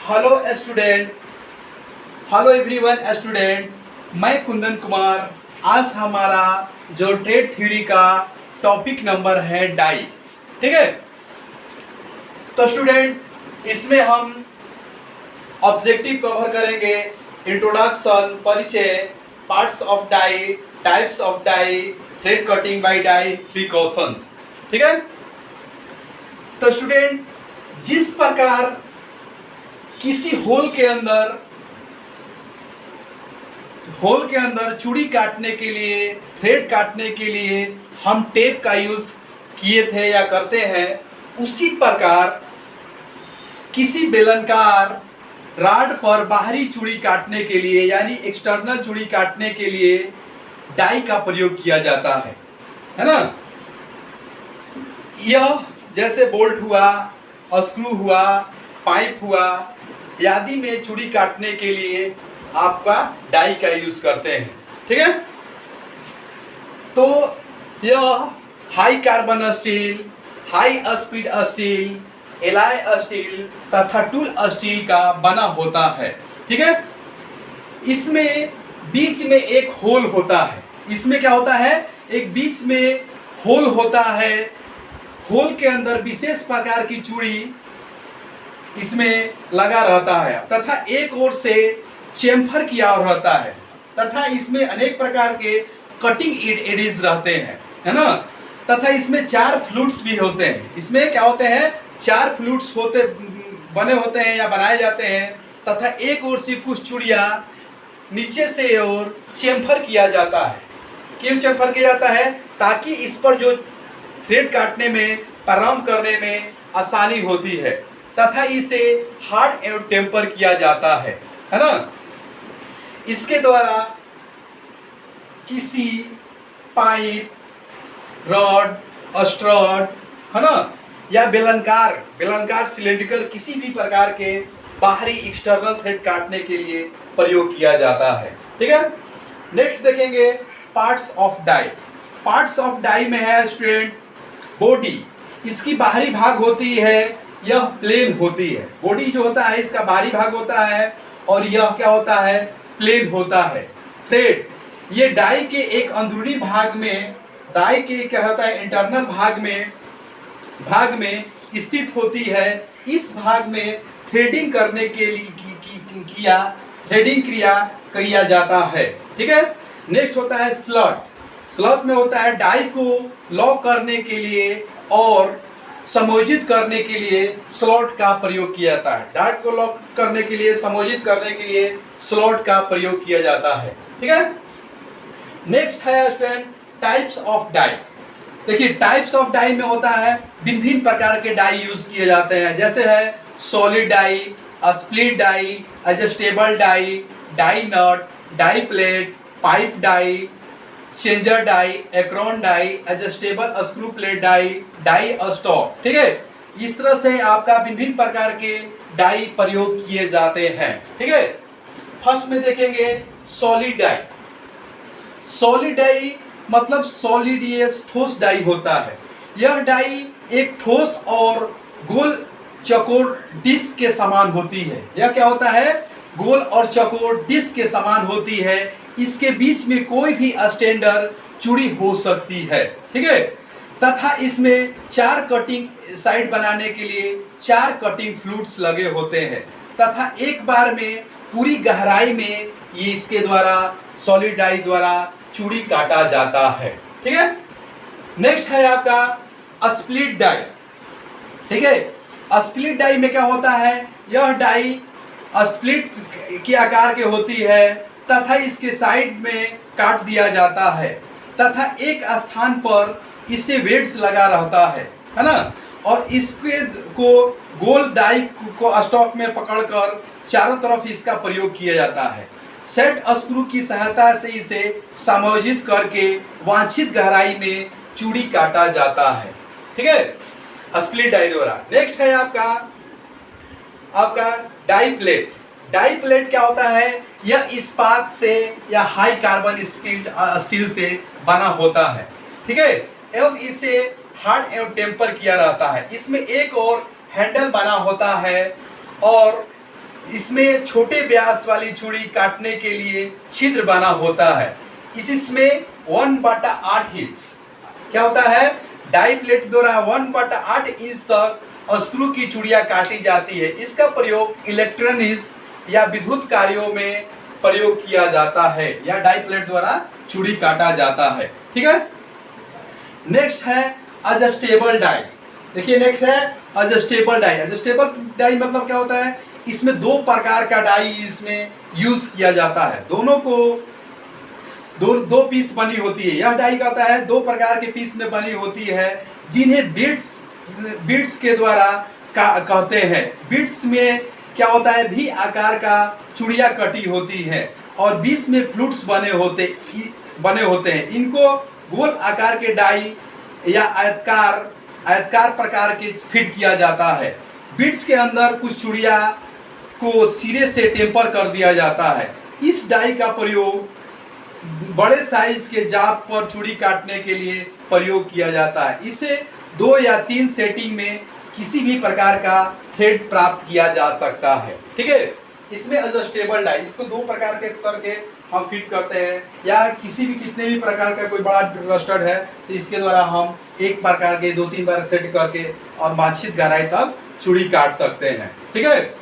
Hello student, hello everyone student. मैं कुंदन कुमार। आज हमारा जो ट्रेड थ्योरी का टॉपिक नंबर है डाई। ठीक है, तो स्टूडेंट इसमें हम ऑब्जेक्टिव कवर करेंगे, इंट्रोडक्शन, परिचय, parts of die, types of die, thread cutting by die, precautions. ठीक है, तो स्टूडेंट जिस प्रकार किसी होल के अंदर चूड़ी काटने के लिए, थ्रेड काटने के लिए हम टेप का यूज किए थे या करते हैं, उसी प्रकार किसी बेलनकार राड पर बाहरी चूड़ी काटने के लिए यानी एक्सटर्नल चूड़ी काटने के लिए डाई का प्रयोग किया जाता है ना। यह जैसे बोल्ट हुआ, स्क्रू हुआ, पाइप हुआ आदि में चूड़ी काटने के लिए आपका डाई का यूज करते हैं। ठीक है, तो यह high carbon steel, high speed steel, alloy steel तथा टूल स्टील का बना होता है। ठीक है, इसमें बीच में एक होल होता है। इसमें क्या होता है, एक बीच में होल होता है। होल के अंदर विशेष प्रकार की चूड़ी इसमें लगा रहता है तथा एक ओर से चेम्फर किया रहता है तथा इसमें अनेक प्रकार के कटिंग एडिज रहते हैं, है ना। तथा इसमें 4 फ्लूट्स भी होते हैं। इसमें क्या होते हैं, 4 फ्लूट्स बने होते हैं या बनाए जाते हैं तथा एक ओर से कुछ चूड़ियाँ नीचे से और चेम्फर किया जाता है। क्यों चेम्फर किया जाता है, ताकि इस पर जो थ्रेड काटने में, प्रारंभ करने में आसानी होती है तथा इसे हार्ड एवं टेम्पर किया जाता है ना। इसके द्वारा किसी पाइप, रॉड, स्ट्रड, है ना, या बेलनकार सिलेंडर किसी भी प्रकार के बाहरी एक्सटर्नल थ्रेड काटने के लिए प्रयोग किया जाता है। ठीक है, नेक्स्ट देखेंगे parts of die. Parts of die में है स्टूडेंट बॉडी। इसकी बाहरी भाग होती है, यह प्लेन होती है। बॉडी जो होता है इसका बाहरी भाग होता है और यह क्या होता है, प्लेन होता है। थ्रेड ये डाई के एक अंदरूनी भाग में, डाई के क्या होता है, इंटरनल भाग में स्थित होती है। इस भाग में थ्रेडिंग करने के लिए थ्रेडिंग क्रिया किया जाता है। ठीक है, नेक्स्ट होता है स्लॉट। स्लॉट में होता है डाई को लॉक करने के लिए और समायोजित करने के लिए स्लॉट का प्रयोग किया जाता है। डाई को लॉक करने के लिए, समायोजित करने के लिए स्लॉट का प्रयोग किया जाता है। ठीक है, नेक्स्ट है स्टूडेंट टाइप्स ऑफ डाई। देखिए टाइप्स ऑफ डाई में होता है भिन्न प्रकार के डाई यूज किए जाते हैं, जैसे है solid die, split die, adjustable die, die nut, die plate, pipe die, changer die, acorn die, adjustable screw plate die, die stock. ठीक है, इस तरह से आपका भिन्न प्रकार के डाई प्रयोग किए जाते हैं। ठीक है, फर्स्ट में देखेंगे सॉलिड डाई। सॉलिड डाई मतलब सॉलिड, ये ठोस डाई होता है। यह डाई एक ठोस और गोल चौकोर डिस्क के समान होती है। यह क्या होता है, गोल और चौकोर डिस्क के समान होती है। इसके बीच में कोई भी स्टैंडर्ड चूड़ी हो सकती है। ठीक है, तथा इसमें 4 कटिंग साइड बनाने के लिए 4 कटिंग फ्लूट्स लगे होते हैं तथा एक बार में पूरी गहराई में ये इसके द्वारा, सॉलिड डाई द्वारा चूड़ी काटा जाता है। ठीक है, नेक्स्ट है आपका स्प्लिट डाई। ठीक है, स्प्लिट डाई में क्या होता है, यह डाई स्प्लिट के आकार के होती है तथा इसके साइड में काट दिया जाता है तथा एक स्थान पर इसे वेट्स लगा रहता है ना, और इसके को गोल डाई को स्टॉक में पकड़कर चारों तरफ इसका प्रयोग किया जाता है। सेट स्क्रू की सहायता से इसे समायोजित करके वांछित गहराई में चूड़ी काटा जाता है। ठीक है, स्प्लिट डाई द्वारा। नेक्स्ट है आपका डाई प्लेट। डाई प्लेट क्या होता है, यह इस्पात से या हाई कार्बन स्टील से बना होता है। ठीक है, एवं इसे हार्ड एवं टेम्पर किया रहता है। इसमें एक और हैंडल बना होता है और इसमें छोटे व्यास वाली चूड़ी काटने के लिए छिद्र बना होता है। इसमें 1/8 इंच क्या होता है, डाई प्लेट द्वारा 1/8 इंच तक स्क्रू की चूड़ियाँ काटी जाती है। इसका प्रयोग इलेक्ट्रॉनिक्स या विद्युत कार्यों में प्रयोग किया जाता है या डाई प्लेट द्वारा चूड़ी काटा जाता है। ठीक है, नेक्स्ट है एडजस्टेबल डाई। देखिए नेक्स्ट है एडजस्टेबल डाई। एडजस्टेबल डाई मतलब क्या होता है, इसमें दो प्रकार का डाई इसमें यूज किया जाता है। दोनों को दो पीस बनी होती है। यह डाई कहता है दो प्रकार के पीस में बनी होती है, जिन्हें बीट्स के द्वारा कहते हैं। बीट्स में क्या होता है, भी आकार का चूड़ियाँ कटी होती है और बीच में फ्लूट्स बने होते हैं। इनको गोल आकार के डाई या आयतकार प्रकार के फिट किया जाता है। बीट्स के अंदर कुछ चूड़ियाँ को सिरे से टेम्पर कर दिया जाता है। इस डाई का प्रयोग बड़े साइज के जाप पर चूड़ी काटने के लिए प्रयोग किया जाता है। इसे 2 या 3 सेटिंग में किसी भी प्रकार का थ्रेड प्राप्त किया जा सकता है। ठीक है, इसमें एडजस्टेबल डाई, इसको 2 प्रकार के करके हम फिट करते हैं, या किसी भी कितने भी प्रकार का कोई बड़ा रस्टर्ड है तो इसके द्वारा हम एक प्रकार के 2-3 बार सेट करके और वांछित गहराई तक चूड़ी काट सकते हैं। ठीक है,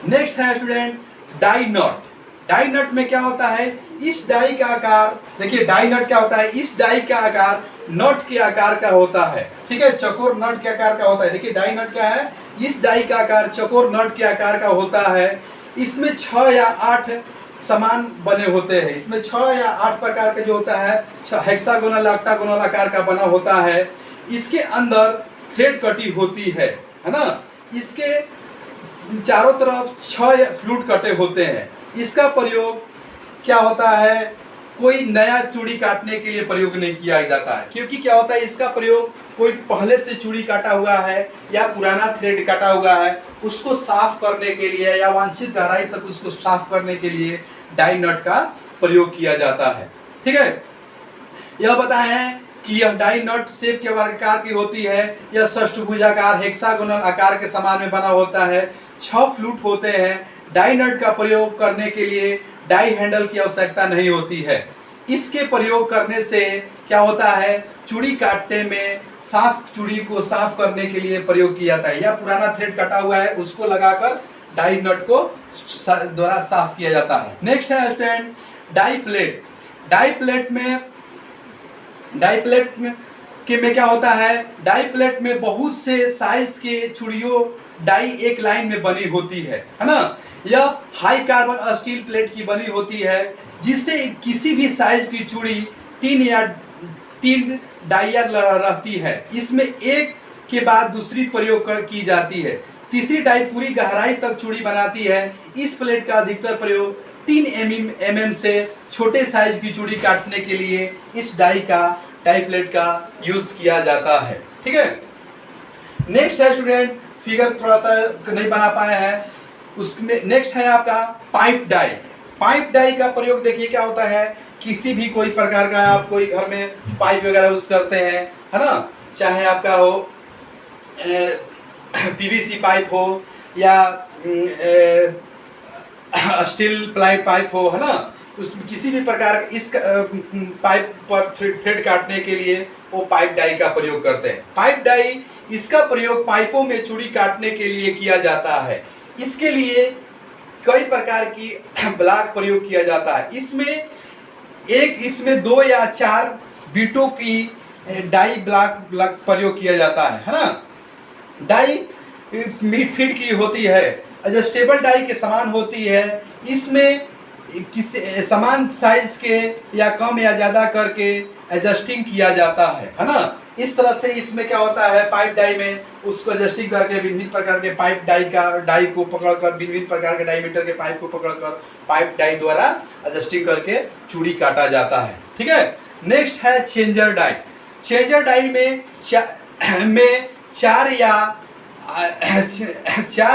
नेक्स्ट है स्टूडेंट डाई नट। डाई नट में क्या होता है, इस डाई का आकार, देखिए डाई नट क्या होता है, इस डाई का आकार नट के आकार का होता है। ठीक है, चकोर नट के आकार का होता है। देखिए डाई नट क्या है, इस डाई का आकार चकोर नट के आकार का होता है। इसमें 6 या 8 समान बने होते हैं। इसमें 6 या 8 प्रकार के जो होता है, हेक्सागोनल ऑक्टागोनल आकार का बना होता है। इसके अंदर थ्रेड कटी होती है ना। इसके चारों तरफ 6 फ्लूट कटे होते हैं। इसका प्रयोग क्या होता है, कोई नया चूड़ी काटने के लिए प्रयोग नहीं किया जाता है, क्योंकि क्या होता है, इसका प्रयोग कोई पहले से चूड़ी काटा हुआ है या पुराना थ्रेड काटा हुआ है उसको साफ करने के लिए या वांछित गहराई तक उसको साफ करने के लिए डाई नट का प्रयोग किया जाता है। ठीक है, यह बताएं हैं कि यह डाई नट शेप के आकार की होती है। यह षष्ठभुजाकार हेक्सागोनल आकार के समान में बना होता है। 6 फ्लूट होते हैं। डाई नट का प्रयोग करने के लिए डाई हैंडल की आवश्यकता नहीं होती है। इसके प्रयोग करने से क्या होता है, चूड़ी काटने में चूड़ी को साफ करने के लिए प्रयोग किया जाता है, या पुराना थ्रेड कटा हुआ है उसको लगाकर डाई नट को द्वारा साफ किया जाता है। नेक्स्ट है student die plate. Die plate में क्या होता है, डाई प्लेट में बहुत से साइज के चूड़ियों डाई एक लाइन में बनी होती है ना। यह हाई कार्बन स्टील प्लेट की बनी होती है, जिससे किसी भी साइज की चूड़ी 3 डाइयाँ रहती है। इसमें एक के बाद दूसरी प्रयोग की जाती है। तीसरी डाई पूरी गहराई तक चूड़ी बनाती है। इस प्लेट का अधिकतर प्रयोग 3 mm से छोटे साइज की चूड़ी काटने के लिए इस डाई प्लेट का यूज किया जाता है। ठीक है, नेक्स्ट है स्टूडेंट, फिगर थोड़ा सा नहीं बना पाए हैं, उसमें नेक्स्ट है आपका पाइप डाई। पाइप डाई का प्रयोग देखिए क्या होता है, किसी भी कोई प्रकार का आप कोई घर में पाइप वगैरह यूज करते हैं है ना, चाहे आपका हो पीवीसी पाइप हो या स्टील पाइप हो है ना, उस किसी भी प्रकार का इस पाइप पर थ्रेड काटने के लिए वो पाइप डाई का प्रयोग करते हैं। पाइप डाई, इसका प्रयोग पाइपों में चूड़ी काटने के लिए किया जाता है। इसके लिए कई प्रकार की ब्लॉक प्रयोग किया जाता है। इसमें 2 या 4 बीटों की डाई ब्लॉक प्रयोग किया जाता है ना। डाई फीड की होती है, एडजस्टेबल डाई के समान होती है। इसमें किसी समान साइज के या कम या ज़्यादा करके एडजस्टिंग किया जाता है ना। इस तरह से इसमें क्या होता है, पाइप डाई में उसको एडजस्टिंग करके विभिन्न प्रकार के पाइप डाई को पकड़कर, विभिन्न प्रकार के डायमीटर के पाइप को पकड़कर पाइप डाई द्वारा एडजस्टिंग करके चूड़ी काटा जाता है। ठीक है, नेक्स्ट है चेंजर डाई। चेंजर डाई में 4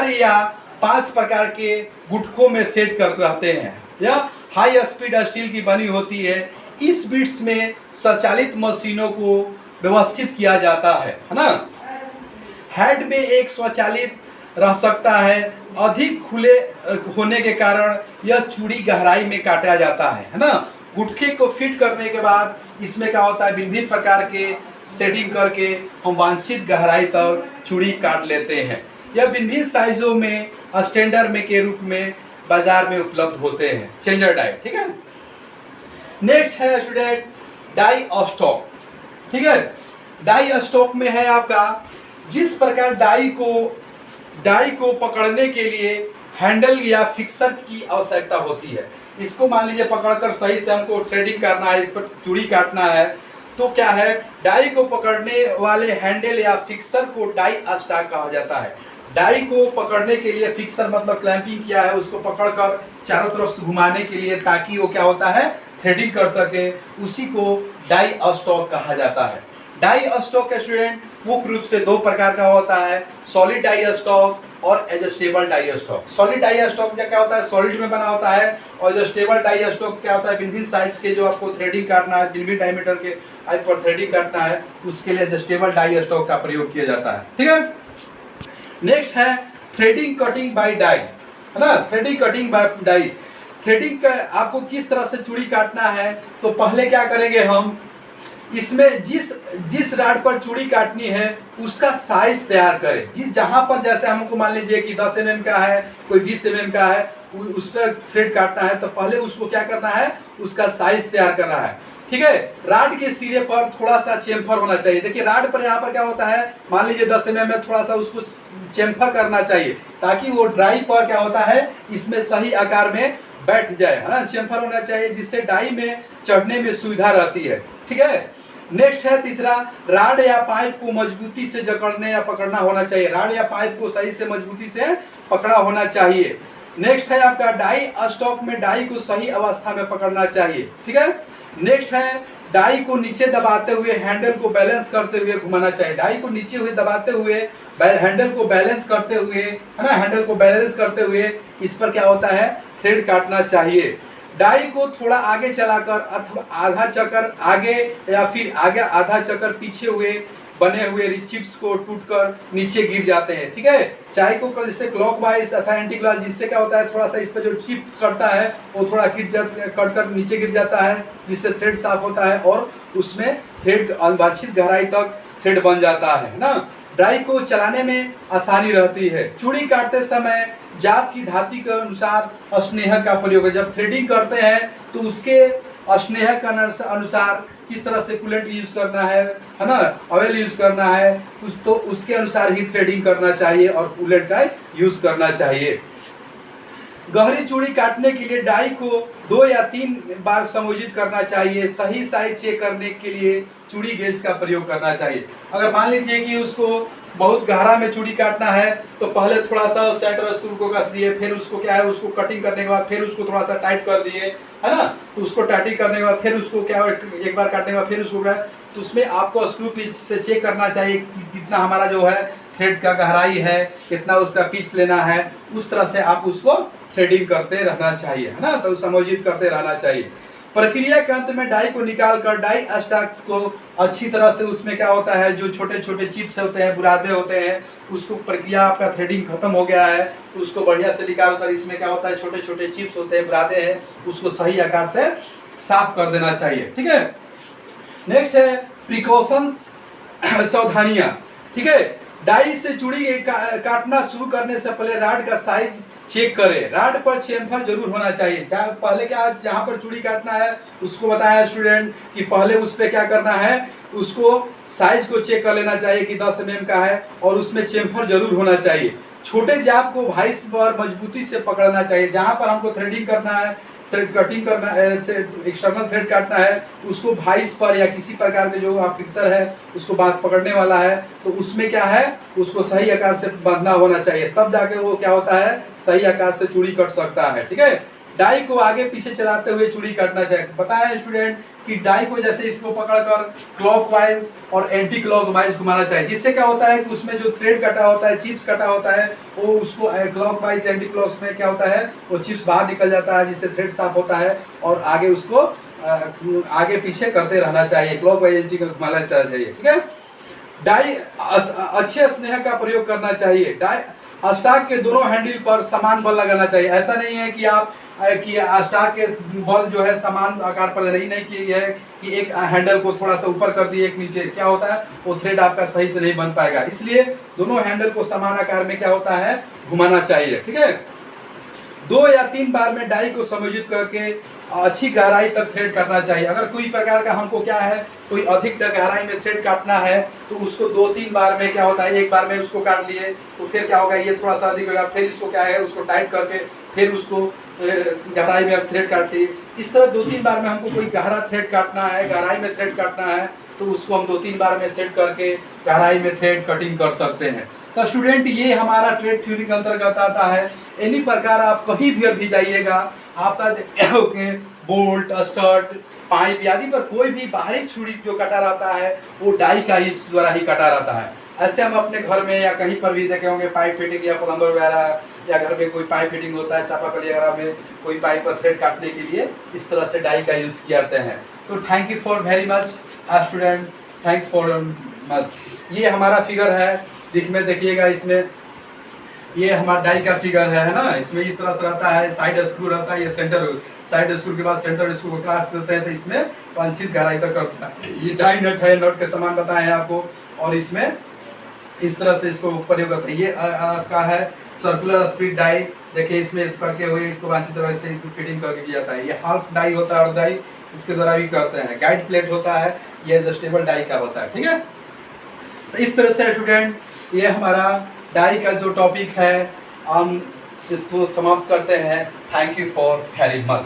या 5 प्रकार के गुटकों में सेट कर रहते हैं। यह हाई स्पीड स्टील की बनी होती है। इस बिट्स में स्वचालित मशीनों को व्यवस्थित किया जाता है ना। हेड में एक स्वचालित रह सकता है। अधिक खुले होने के कारण यह चूड़ी गहराई में काटा जाता है ना। गुटखे को फिट करने के बाद इसमें क्या होता है, भिन्न भिन्न प्रकार के सेटिंग करके हम वांछित गहराई तक चूड़ी काट लेते हैं। यह भिन्न भिन्न साइजों में स्टैंडर्ड में के रूप में बाजार में उपलब्ध होते हैं, चेंजर डाई। ठीक है, नेक्स्ट है स्टूडेंट डाई स्टॉक। ठीक है, डाई स्टॉक में है आपका जिस प्रकार डाई को पकड़ने के लिए हैंडल या फिक्सर की आवश्यकता होती है। इसको मान लीजिए पकड़कर सही से हमको थ्रेडिंग करना है, इस पर चूड़ी काटना है, तो क्या है, डाई को पकड़ने वाले हैंडल या फिक्सर को डाई स्टॉक कहा जाता है। डाई को पकड़ने के लिए फिक्सर मतलब क्लैंपिंग किया है, उसको पकड़कर चारों तरफ से घुमाने के लिए ताकि वो क्या होता है, थ्रेडिंग कर सके, उसी को डाई स्टॉक कहा जाता है। डाई स्टॉक का स्टूडेंट मुख्य रूप से दो प्रकार का होता है, सॉलिड डाई स्टॉक और adjustable die stock. Solid die stock क्या होता है, सॉलिड में बना होता है, और एडजस्टेबल डाई स्टॉक क्या होता है, भिन्न साइज के जो आपको थ्रेडिंग करना है, भिन्न डायमीटर के पर थ्रेडिंग करना है, उसके लिए एडजस्टेबल डाई स्टॉक का प्रयोग किया जाता है। ठीक है, नेक्स्ट है थ्रेडिंग कटिंग बाय डाई, है ना। Threading cutting by die, threading का आपको किस तरह से चूड़ी काटना है, तो पहले क्या करेंगे हम, इसमें जिस राड पर चूड़ी काटनी है उसका साइज तैयार करें। जिस जहां पर जैसे हमको मान लीजिए कि 10 mm का है, कोई 20 mm का है, उस पर थ्रेड काटना है, तो पहले उसको क्या करना है, उसका साइज तैयार करना है। ठीक है, राड के सिरे पर थोड़ा सा चेम्फर होना चाहिए। देखिए राड पर यहाँ पर क्या होता है, मान लीजिए 10 mm में थोड़ा सा उसको चेम्फर करना चाहिए ताकि वो ड्राई पर क्या होता है, इसमें सही आकार में बैठ जाए, है ना। चेम्फर होना चाहिए जिससे डाई में चढ़ने में सुविधा रहती है। ठीक है, नेक्स्ट है तीसरा, राड या पाइप को मजबूती से जकड़ने या पकड़ना होना चाहिए। राड या पाइप को सही से मजबूती से पकड़ा होना चाहिए। नेक्स्ट है आपका डाई स्टॉक में डाई को सही अवस्था में पकड़ना चाहिए। ठीक है, नेक्स्ट है डाई को नीचे दबाते हुए हैंडल को बैलेंस करते हुए घुमाना चाहिए। डाई को नीचे हुए दबाते हुए हैंडल को बैलेंस करते हुए, है ना, हैंडल को बैलेंस करते हुए इस पर क्या होता है, थ्रेड काटना चाहिए। डाई को थोड़ा आगे चलाकर अथवा आधा चक्कर आगे या फिर आगे आधा चक्कर पीछे हुए बने हुए चिप्स को टूटकर नीचे गिर जाते हैं। ठीक है, चाय को जैसे क्लॉकवाइज अथवा एंटी क्लॉक, जिससे क्या होता है, थोड़ा सा इस पर जो चिप्स कटता है वो थोड़ा कट कर नीचे गिर जाता है, जिससे थ्रेड साफ होता है और उसमें थ्रेड अवांछित गहराई तक थ्रेड बन जाता है ना। डाई को चलाने में आसानी रहती है। चूड़ी काटते समय जाप की धातु के अनुसार स्नेह का प्रयोग है। जब थ्रेडिंग करते हैं तो उसके स्नेह का अनुसार किस तरह से कूलेंट यूज करना है ना, ऑयल यूज करना है, तो उसके अनुसार ही थ्रेडिंग करना चाहिए और कूलेंट का यूज करना चाहिए। गहरी चूड़ी काटने के लिए डाई को 2 या 3 बार समायोजित करना चाहिए। सही साइज चेक करने के लिए चूड़ी गेज का प्रयोग करना चाहिए। अगर मान लीजिए कि उसको बहुत गहरा में चूड़ी काटना है तो पहले थोड़ा सा सेंटर स्क्रू को कस दिए, फिर उसको क्या है, उसको कटिंग करने के बाद फिर उसको थोड़ा सा टाइट कर दिए, है ना। तो उसको टाइटिंग करने के बाद फिर उसको क्या, एक बार काटने के बाद फिर उसको, तो उसमें आपको स्क्रू पीस से चेक करना चाहिए कि कितना हमारा जो है थ्रेड का गहराई है, कितना उसका पीस लेना है, उस तरह से आप उसको थ्रेडिंग करते रहना चाहिए, है ना, तो समायोजित करते रहना चाहिए। प्रक्रिया के अंत में डाई को निकाल कर डाई स्टॉक्स को अच्छी तरह से, उसमें क्या होता है, जो छोटे छोटे चिप्स होते हैं, बुरादे होते हैं, उसको प्रक्रिया आपका थ्रेडिंग खत्म हो गया है, उसको बढ़िया से निकाल कर इसमें क्या होता है, छोटे छोटे चिप्स होते हैं, बुरादे हैं, उसको सही आकार से साफ कर देना चाहिए। ठीक है, नेक्स्ट है प्रिकॉशंस, सावधानियां। ठीक है, डाई से चूड़ी काटना शुरू करने से पहले राड का साइज चेक करें। राड पर चेम्फर जरूर होना चाहिए। पहले क्या, जहाँ पर चूड़ी काटना है उसको बताया स्टूडेंट कि पहले उस पर क्या करना है, उसको साइज को चेक कर लेना चाहिए कि 10 mm का है और उसमें चेम्फर जरूर होना चाहिए। छोटे जाप को भाइस पर मजबूती से पकड़ना चाहिए। जहाँ पर हमको थ्रेडिंग करना है, थ्रेड कटिंग करना है, एक्सटर्नल थ्रेड काटना है, उसको भाइस पर या किसी प्रकार के जो फिक्सर है उसको बात पकड़ने वाला है, तो उसमें क्या है, उसको सही आकार से बांधना होना चाहिए, तब जाके वो क्या होता है, सही आकार से चूड़ी कट सकता है। ठीक है, डाई को आगे पीछे चलाते हुए चूड़ी काटना चाहिए। बताया स्टूडेंट कि डाई को जैसे इसको पकड़कर क्लॉकवाइज और एंटी क्लॉकवाइज घुमाना चाहिए, जिससे क्या होता है कि उसमें जो थ्रेड कटा होता है, चिप्स कटा होता है, वो उसको क्लॉकवाइज एंटी क्लॉक में क्या होता है, वो चिप्स बाहर निकल जाता है, जिससे थ्रेड साफ होता है और आगे उसको आगे पीछे करते रहना चाहिए, क्लॉकवाइज एंटी घुमाना चाहिए। ठीक है, डाई अच्छे स्नेह का प्रयोग करना चाहिए। स्टॉक के दोनों हैंडल पर समान बल लगाना चाहिए। ऐसा नहीं है कि आप कि स्टॉक के बल जो है समान आकार पर नहीं की है कि एक हैंडल को थोड़ा सा ऊपर कर दिए एक नीचे, क्या होता है वो थ्रेड आपका सही से नहीं बन पाएगा। इसलिए दोनों हैंडल को समान आकार में क्या होता है घुमाना चाहिए, ठीक है। 2 या 3 बार में डाई को समायोजित करके अच्छी गहराई तक थ्रेड काटना चाहिए। अगर कोई प्रकार का हमको क्या है कोई अधिक गहराई में थ्रेड काटना है तो उसको 2-3 बार में क्या होता है, एक बार में उसको काट लिए तो फिर क्या होगा ये थोड़ा सा अधिक होगा, फिर इसको क्या है उसको टाइट करके फिर उसको गहराई में थ्रेड काट लिए। इस तरह 2-3 बार में हमको कोई गहरा थ्रेड काटना है, गहराई में थ्रेड काटना है तो उसको हम 2-3 बार में सेट करके गहराई में थ्रेड कटिंग कर सकते हैं। तो स्टूडेंट ये हमारा ट्रेड थ्योरी के अंतर्गत आता है। इन्हीं प्रकार आप कहीं भी जाइएगा आपका बोल्ट स्टड पाइप आदि पर कोई भी बाहरी छुरी जो कटा रहता है वो डाई का ही द्वारा ही कटा रहता है। ऐसे हम अपने घर में या कहीं पर भी देखे होंगे पाइप फिटिंग या प्लम्बर वगैरह या घर में कोई पाइप फिटिंग होता है चापाकली वगैरह में कोई पाइप पर थ्रेड काटने के लिए इस तरह से डाई का यूज़ करते हैं। तो thank you for very much student, thanks for much. ये हमारा फिगर है देखिएगा इसमें ये हमारा डाई का फिगर है ना, इसमें इस तरह से रहता है, साइड स्क्रू रहता है, ये सेंटर साइड स्क्रू के बाद सेंटर स्क्रू को क्रॉस करते हैं तो इसमें वांछित गहराई तक करता है। ये डाई नट है, नट के समान बताए हैं आपको और इसमें इस तरह से इसको प्रयोग करते हैं। ये आपका है सर्कुलर स्प्लिट डाई, देखिए इसमें इस करके हुए इसको वांछित तरह से इसको फिटिंग करके किया जाता है। ये हाफ डाई होता है और डाई इसके द्वारा भी करते हैं। गाइड प्लेट होता है, ये एडजस्टेबल डाई का होता है, ठीक है। तो इस तरह से स्टूडेंट ये हमारा डाई का जो टॉपिक है हम इसको समाप्त करते हैं। Thank you for very much.